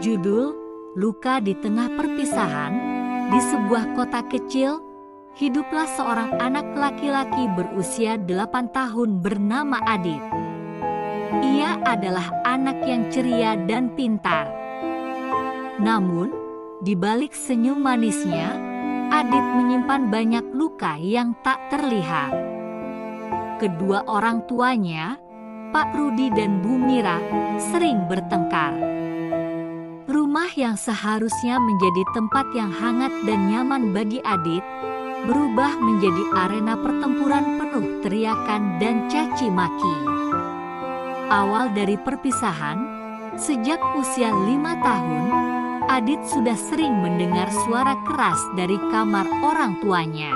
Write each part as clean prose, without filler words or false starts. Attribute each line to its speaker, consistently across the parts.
Speaker 1: berjudul Luka di Tengah Perpisahan, di sebuah kota kecil, hiduplah seorang anak laki-laki berusia 8 tahun bernama Adit. Ia adalah anak yang ceria dan pintar. Namun, di balik senyum manisnya, Adit menyimpan banyak luka yang tak terlihat. Kedua orang tuanya, Pak Rudi dan Bu Mira, sering bertengkar. Rumah yang seharusnya menjadi tempat yang hangat dan nyaman bagi Adit, berubah menjadi arena pertempuran penuh teriakan dan caci maki. Awal dari perpisahan, sejak usia 5 tahun, Adit sudah sering mendengar suara keras dari kamar orang tuanya.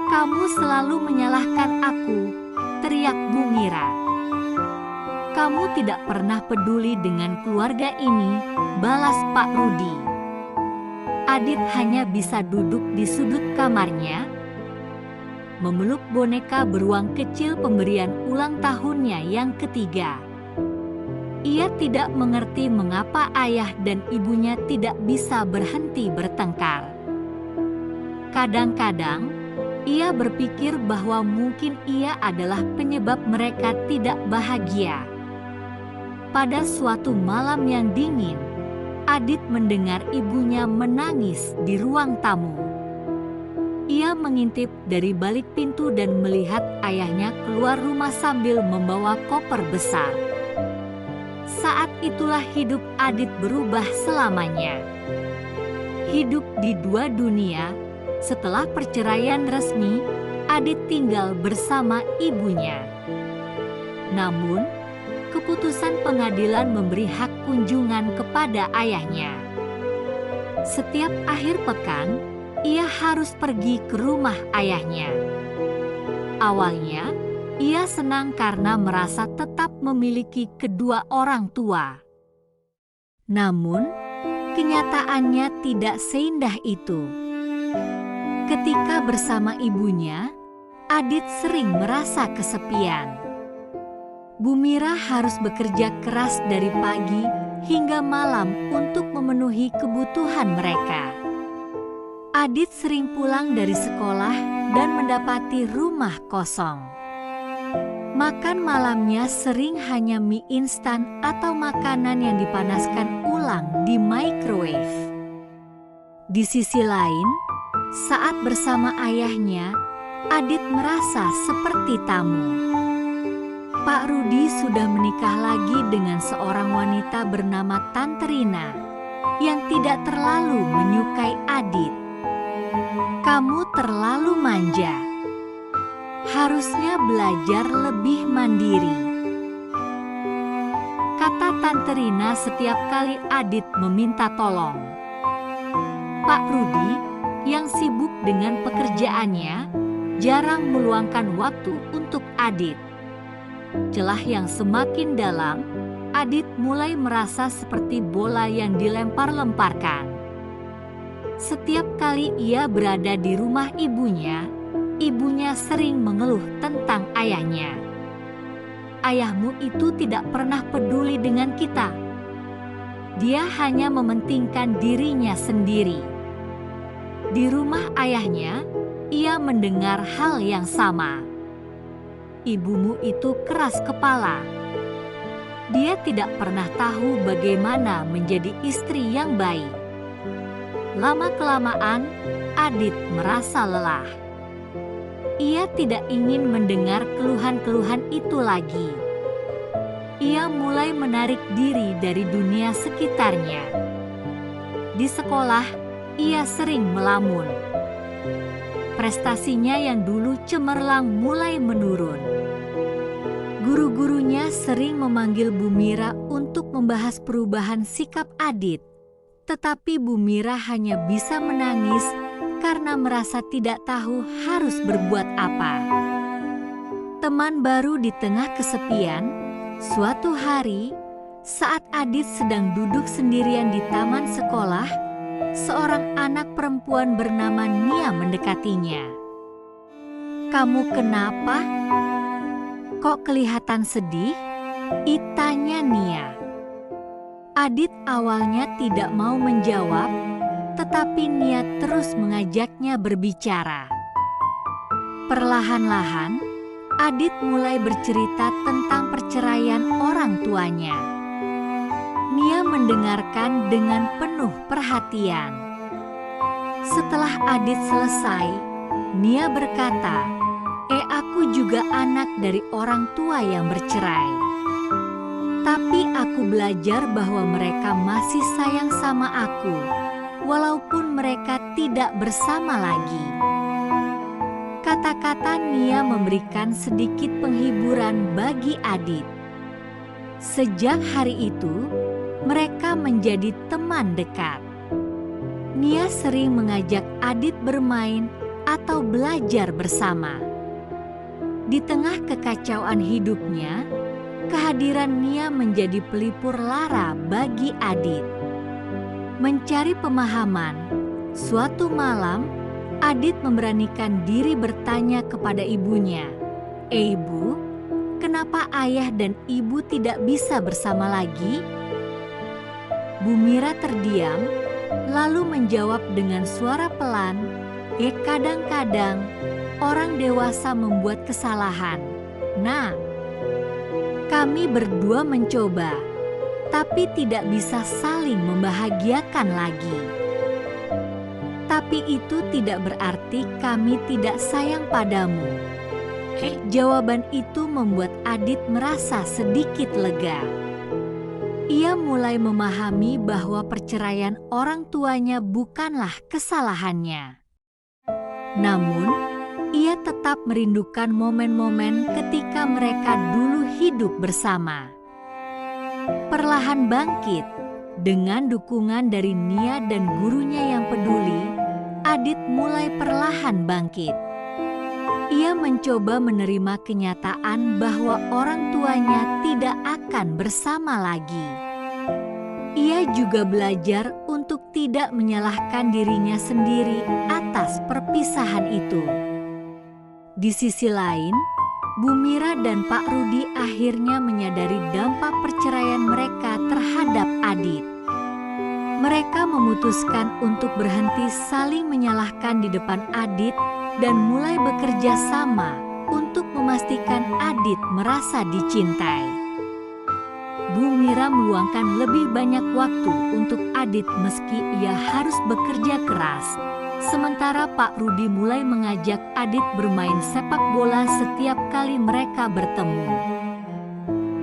Speaker 1: "Kamu selalu menyalahkan aku," teriak Bu Mira. "Kamu tidak pernah peduli dengan keluarga ini," balas Pak Rudi. Adit hanya bisa duduk di sudut kamarnya, memeluk boneka beruang kecil pemberian ulang tahunnya yang ketiga. Ia tidak mengerti mengapa ayah dan ibunya tidak bisa berhenti bertengkar. Kadang-kadang, ia berpikir bahwa mungkin ia adalah penyebab mereka tidak bahagia. Pada suatu malam yang dingin, Adit mendengar ibunya menangis di ruang tamu. Ia mengintip dari balik pintu dan melihat ayahnya keluar rumah sambil membawa koper besar. Saat itulah hidup Adit berubah selamanya. Hidup di dua dunia. Setelah perceraian resmi, Adit tinggal bersama ibunya. Namun, keputusan pengadilan memberi hak kunjungan kepada ayahnya. Setiap akhir pekan, ia harus pergi ke rumah ayahnya. Awalnya, ia senang karena merasa tetap memiliki kedua orang tua. Namun, kenyataannya tidak seindah itu. Ketika bersama ibunya, Adit sering merasa kesepian. Bu Mira harus bekerja keras dari pagi hingga malam untuk memenuhi kebutuhan mereka. Adit sering pulang dari sekolah dan mendapati rumah kosong. Makan malamnya sering hanya mie instan atau makanan yang dipanaskan ulang di microwave. Di sisi lain, saat bersama ayahnya, Adit merasa seperti tamu. Pak Rudi sudah menikah lagi dengan seorang wanita bernama Tante Rina yang tidak terlalu menyukai Adit. "Kamu terlalu manja. Harusnya belajar lebih mandiri," kata Tante Rina setiap kali Adit meminta tolong. Pak Rudi, yang sibuk dengan pekerjaannya, jarang meluangkan waktu untuk Adit. Celah yang semakin dalam, Adit mulai merasa seperti bola yang dilempar-lemparkan. Setiap kali ia berada di rumah ibunya, ibunya sering mengeluh tentang ayahnya. "Ayahmu itu tidak pernah peduli dengan kita. Dia hanya mementingkan dirinya sendiri." Di rumah ayahnya, ia mendengar hal yang sama. "Ibumu itu keras kepala. Dia tidak pernah tahu bagaimana menjadi istri yang baik." Lama-kelamaan, Adit merasa lelah. Ia tidak ingin mendengar keluhan-keluhan itu lagi. Ia mulai menarik diri dari dunia sekitarnya. Di sekolah, ia sering melamun. Prestasinya yang dulu cemerlang mulai menurun. Guru-gurunya sering memanggil Bu Mira untuk membahas perubahan sikap Adit, tetapi Bu Mira hanya bisa menangis karena merasa tidak tahu harus berbuat apa. Teman baru di tengah kesepian. Suatu hari, saat Adit sedang duduk sendirian di taman sekolah, seorang anak perempuan bernama Nia mendekatinya. "Kamu kenapa? Kok kelihatan sedih?" itanya Nia. Adit awalnya tidak mau menjawab, tetapi Nia terus mengajaknya berbicara. Perlahan-lahan, Adit mulai bercerita tentang perceraian orang tuanya. Nia mendengarkan dengan penuh perhatian. Setelah Adit selesai, Nia berkata, aku juga anak dari orang tua yang bercerai. Tapi aku belajar bahwa mereka masih sayang sama aku, walaupun mereka tidak bersama lagi." Kata-kata Nia memberikan sedikit penghiburan bagi Adit. Sejak hari itu, mereka menjadi teman dekat. Nia sering mengajak Adit bermain atau belajar bersama. Di tengah kekacauan hidupnya, kehadiran Nia menjadi pelipur lara bagi Adit. Mencari pemahaman, suatu malam Adit memberanikan diri bertanya kepada ibunya, "Ibu, kenapa ayah dan ibu tidak bisa bersama lagi?" Bu Mira terdiam, lalu menjawab dengan suara pelan, kadang-kadang orang dewasa membuat kesalahan. Nah, kami berdua mencoba, tapi tidak bisa saling membahagiakan lagi. Tapi itu tidak berarti kami tidak sayang padamu." Jawaban itu membuat Adit merasa sedikit lega. Ia mulai memahami bahwa perceraian orang tuanya bukanlah kesalahannya. Namun, ia tetap merindukan momen-momen ketika mereka dulu hidup bersama. Perlahan bangkit, dengan dukungan dari Nia dan gurunya yang peduli, Adit mulai perlahan bangkit. Ia mencoba menerima kenyataan bahwa orang tuanya tidak akan bersama lagi. Ia juga belajar untuk tidak menyalahkan dirinya sendiri atas perpisahan itu. Di sisi lain, Bu Mira dan Pak Rudi akhirnya menyadari dampak perceraian mereka terhadap Adit. Mereka memutuskan untuk berhenti saling menyalahkan di depan Adit dan mulai bekerja sama untuk memastikan Adit merasa dicintai. Bu Mira meluangkan lebih banyak waktu untuk Adit meski ia harus bekerja keras. Sementara Pak Rudi mulai mengajak Adit bermain sepak bola setiap kali mereka bertemu.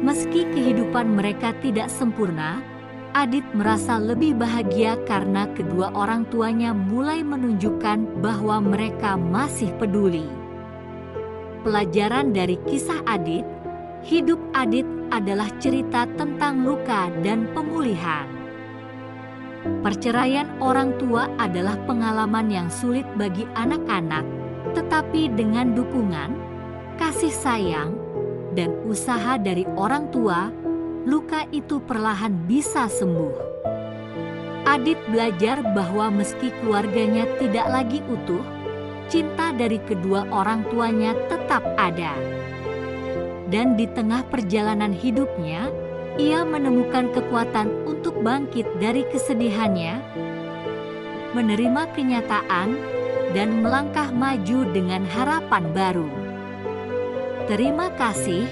Speaker 1: Meski kehidupan mereka tidak sempurna, Adit merasa lebih bahagia karena kedua orang tuanya mulai menunjukkan bahwa mereka masih peduli. Pelajaran dari kisah Adit, hidup Adit adalah cerita tentang luka dan pemulihan. Perceraian orang tua adalah pengalaman yang sulit bagi anak-anak, tetapi dengan dukungan, kasih sayang, dan usaha dari orang tua, luka itu perlahan bisa sembuh. Adit belajar bahwa meski keluarganya tidak lagi utuh, cinta dari kedua orang tuanya tetap ada. Dan di tengah perjalanan hidupnya, ia menemukan kekuatan untuk bangkit dari kesedihannya, menerima kenyataan, dan melangkah maju dengan harapan baru. Terima kasih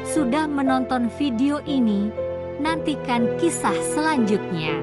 Speaker 1: sudah menonton video ini. Nantikan kisah selanjutnya.